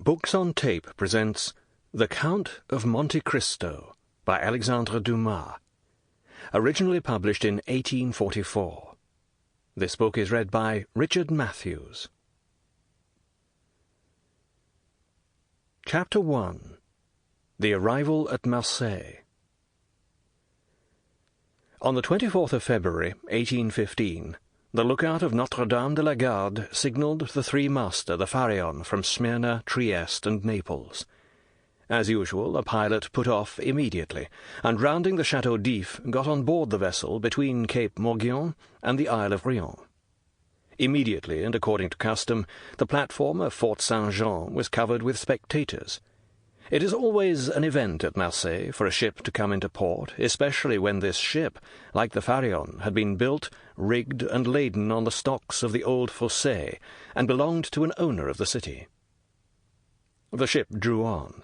Books on Tape presents The Count of Monte Cristo by Alexandre Dumas, originally published in 1844. This book is read by Richard Matthews. Chapter 1. The Arrival at Marseille. On the 24th of February, 1815, the lookout of Notre-Dame de la Garde signalled the three-master, the Pharaon, from Smyrna, Trieste, and Naples. As usual, a pilot put off immediately, and rounding the Chateau d'If, got on board the vessel between Cape Morgion and the Isle of Rion. Immediately, and according to custom, the platform of Fort Saint-Jean was covered with spectators. It is always an event at Marseille for a ship to come into port, especially when this ship, like the Pharaon, had been built, rigged, and laden on the stocks of the old fosse, and belonged to an owner of the city. The ship drew on.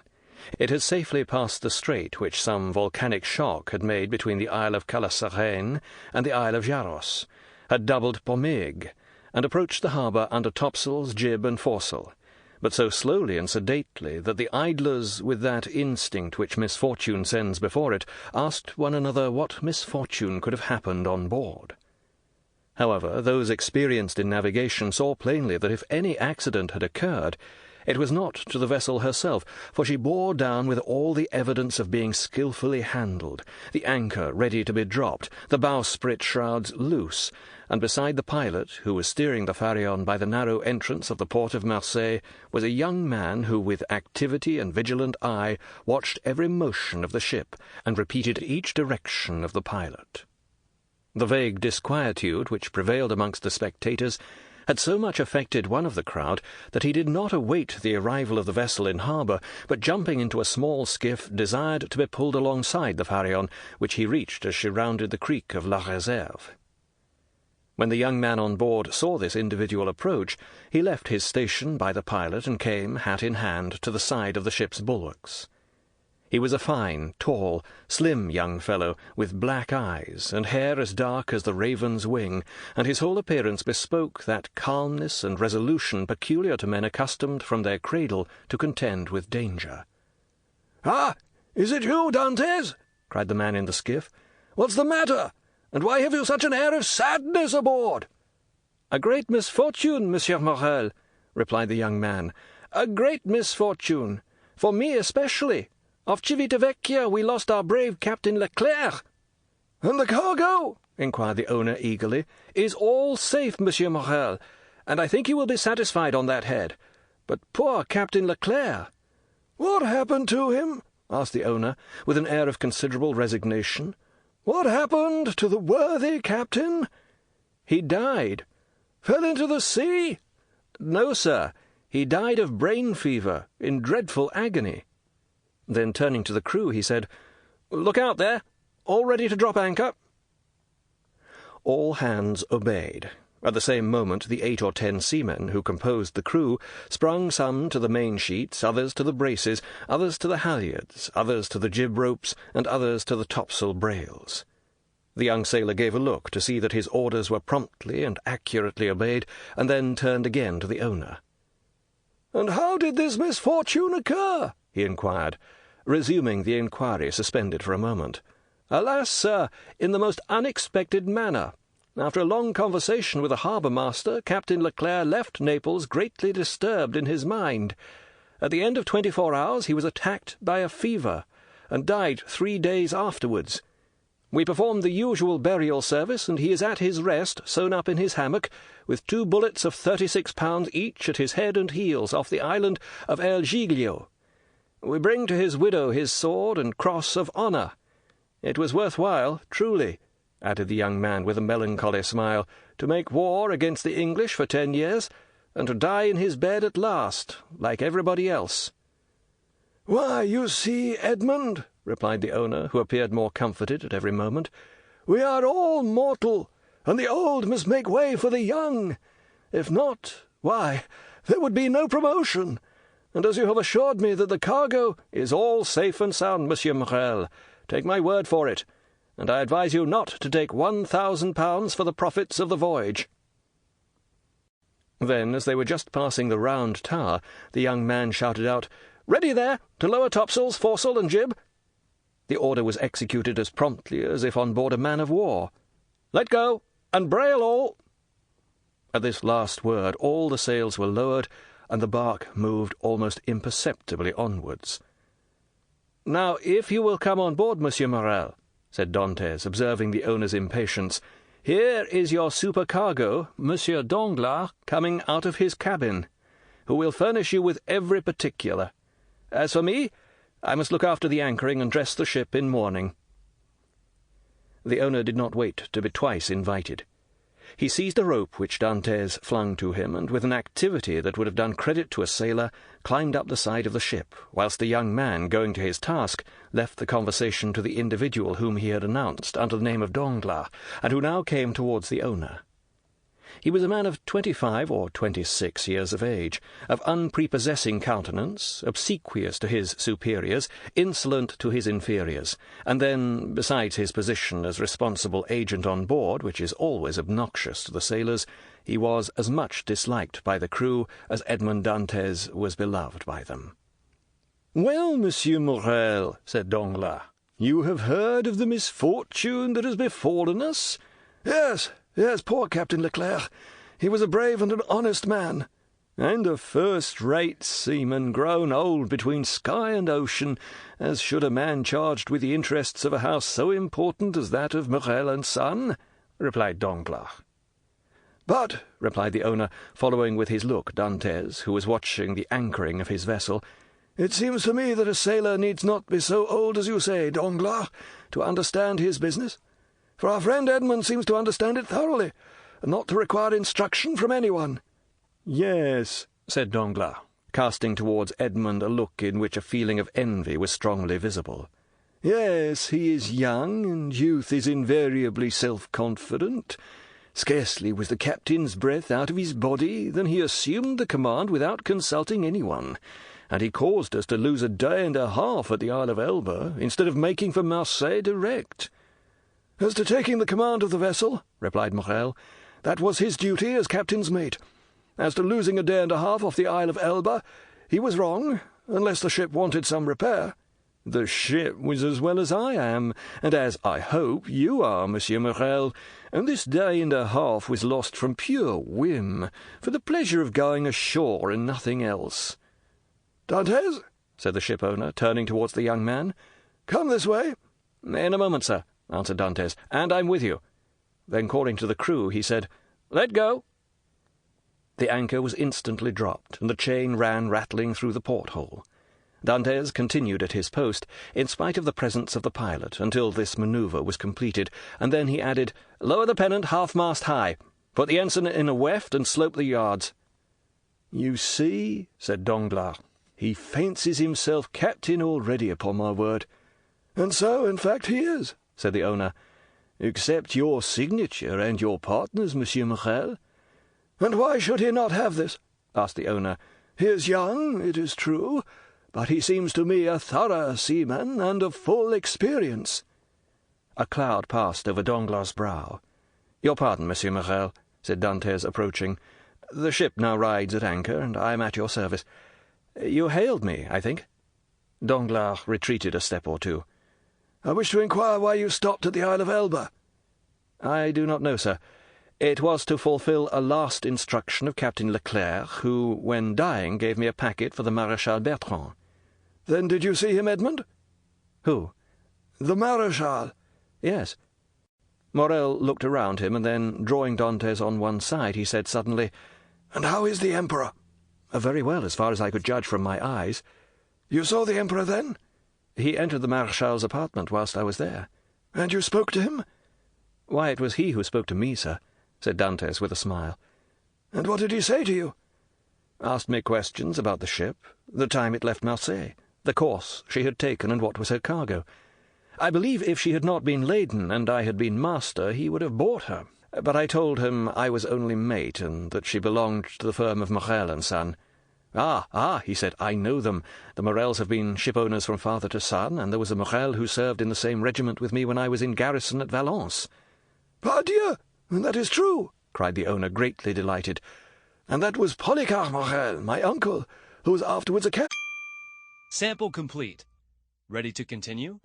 It had safely passed the strait which some volcanic shock had made between the Isle of Calasarein and the Isle of Jaros, had doubled Pomègue, and approached the harbour under topsails, jib, and foresail, but so slowly and sedately that the idlers, with that instinct which misfortune sends before it, asked one another what misfortune could have happened on board. However, those experienced in navigation saw plainly that if any accident had occurred, it was not to the vessel herself, for she bore down with all the evidence of being skilfully handled, the anchor ready to be dropped, the bowsprit shrouds loose, and beside the pilot, who was steering the Pharaon by the narrow entrance of the port of Marseille, was a young man who, with activity and vigilant eye, watched every motion of the ship, and repeated each direction of the pilot. The vague disquietude which prevailed amongst the spectators had so much affected one of the crowd that he did not await the arrival of the vessel in harbour, but jumping into a small skiff, desired to be pulled alongside the Pharaon, which he reached as she rounded the creek of La Réserve. When the young man on board saw this individual approach, he left his station by the pilot and came, hat in hand, to the side of the ship's bulwarks. He was a fine, tall, slim young fellow, with black eyes, and hair as dark as the raven's wing, and his whole appearance bespoke that calmness and resolution peculiar to men accustomed from their cradle to contend with danger. "Ah, is it you, Dantès?" cried the man in the skiff. "What's the matter? And why have you such an air of sadness aboard?" "A great misfortune, Monsieur Morel," replied the young man. "A great misfortune, for me especially. Off Civitavecchia we lost our brave Captain Leclerc." "And the cargo?" inquired the owner eagerly. "Is all safe, Monsieur Morel, and I think you will be satisfied on that head. But poor Captain Leclerc!" "What happened to him?" asked the owner, with an air of considerable resignation. "What happened to the worthy captain?" "He died." "Fell into the sea?" "No, sir. He died of brain fever, in dreadful agony." Then, turning to the crew, he said, "Look out there! All ready to drop anchor." All hands obeyed. At the same moment the 8 or 10 seamen who composed the crew sprung, some to the main-sheets, others to the braces, others to the halyards, others to the jib-ropes, and others to the topsail brails. The young sailor gave a look to see that his orders were promptly and accurately obeyed, and then turned again to the owner. "And how did this misfortune occur?" he inquired, resuming the inquiry suspended for a moment. "Alas, sir, in the most unexpected manner. After a long conversation with the harbour-master, Captain Leclerc left Naples greatly disturbed in his mind. At the end of 24 hours he was attacked by a fever, and died 3 days afterwards. We performed the usual burial service, and he is at his rest, sewn up in his hammock, with 2 bullets of 36 pounds each at his head and heels, off the island of El Giglio. We bring to his widow his sword and cross of honour. It was worth while, truly," added the young man with a melancholy smile, "to make war against the English for 10 years, and to die in his bed at last, like everybody else." "Why, you see, Edmond," replied the owner, who appeared more comforted at every moment, "we are all mortal, and the old must make way for the young. If not, why, there would be no promotion. And as you have assured me that the cargo—" "Is all safe and sound, Monsieur Morel. Take my word for it, and I advise you not to take £1,000 for the profits of the voyage." Then, as they were just passing the round tower, the young man shouted out, "Ready there, to lower topsails, foresail, and jib!" The order was executed as promptly as if on board a man of war. "Let go, and brail all!" At this last word all the sails were lowered, and the bark moved almost imperceptibly onwards. "Now, if you will come on board, Monsieur Morel," said Dantès, observing the owner's impatience, "here is your supercargo, Monsieur Danglars, coming out of his cabin, who will furnish you with every particular. As for me, I must look after the anchoring and dress the ship in mourning." The owner did not wait to be twice invited. He seized a rope which Dantès flung to him, and with an activity that would have done credit to a sailor, climbed up the side of the ship, whilst the young man, going to his task, left the conversation to the individual whom he had announced under the name of Danglars, and who now came towards the owner. He was a man of 25 or 26 years of age, of unprepossessing countenance, obsequious to his superiors, insolent to his inferiors, and then, besides his position as responsible agent on board, which is always obnoxious to the sailors, he was as much disliked by the crew as Edmond Dantès was beloved by them. "Well, Monsieur Morel," said Danglars, "you have heard of the misfortune that has befallen us?" Yes, poor Captain Leclerc. He was a brave and an honest man. "And a first-rate seaman, grown old between sky and ocean, as should a man charged with the interests of a house so important as that of Morel and Son," replied Danglars. "But," replied the owner, following with his look Dantès, who was watching the anchoring of his vessel, "it seems to me that a sailor needs not be so old as you say, Danglars, to understand his business. For our friend Edmond seems to understand it thoroughly, and not to require instruction from anyone." "Yes," said Danglars, casting towards Edmond a look in which a feeling of envy was strongly visible. "Yes, he is young, and youth is invariably self-confident. Scarcely was the captain's breath out of his body than he assumed the command without consulting anyone, and he caused us to lose a day and a half at the Isle of Elba, instead of making for Marseille direct." "As to taking the command of the vessel," replied Morel, "that was his duty as captain's mate. As to losing a day and a half off the Isle of Elba, he was wrong, unless the ship wanted some repair." "The ship was as well as I am, and as, I hope, you are, Monsieur Morel, and this day and a half was lost from pure whim, for the pleasure of going ashore and nothing else." "Dantès," said the ship-owner, turning towards the young man, "come this way." "In a moment, sir," answered Dantès, "and I'm with you." Then, calling to the crew, he said, "Let go." The anchor was instantly dropped, and the chain ran rattling through the porthole. Dantès continued at his post, in spite of the presence of the pilot, until this manoeuvre was completed, and then he added, "Lower the pennant half-mast high. Put the ensign in a weft, and slope the yards." "You see," said Danglars, "he fancies himself captain already, upon my word." "And so, in fact, he is," said the owner. "Except your signature and your partner's, Monsieur Morel." "And why should he not have this?" asked the owner. "He is young, it is true, but he seems to me a thorough seaman and of full experience." A cloud passed over Danglars' brow. "Your pardon, Monsieur Morel," said Dantès, approaching. "The ship now rides at anchor, and I am at your service. You hailed me, I think?" Danglars retreated a step or two. "I wish to inquire why you stopped at the Isle of Elba." "I do not know, sir. It was to fulfil a last instruction of Captain Leclerc, who, when dying, gave me a packet for the Maréchal Bertrand." "Then did you see him, Edmond?" "Who?" "The Maréchal." "Yes." Morel looked around him, and then, drawing Dantès on one side, he said suddenly, "And how is the Emperor?" "Very well, as far as I could judge from my eyes." "You saw the Emperor, then?" "He entered the Maréchal's apartment whilst I was there." "And you spoke to him?" "Why, it was he who spoke to me, sir," said Dantès with a smile. "And what did he say to you?" "Asked me questions about the ship, the time it left Marseille, the course she had taken, and what was her cargo. I believe if she had not been laden and I had been master, he would have bought her. But I told him I was only mate, and that she belonged to the firm of Morel and Son." Ah, he said, "I know them. The Morels have been ship-owners from father to son, and there was a Morel who served in the same regiment with me when I was in garrison at Valence." "Pardieu! And that is true," cried the owner, greatly delighted. And that was Polycarp Morel, my uncle, who was afterwards a Sample complete. Ready to continue?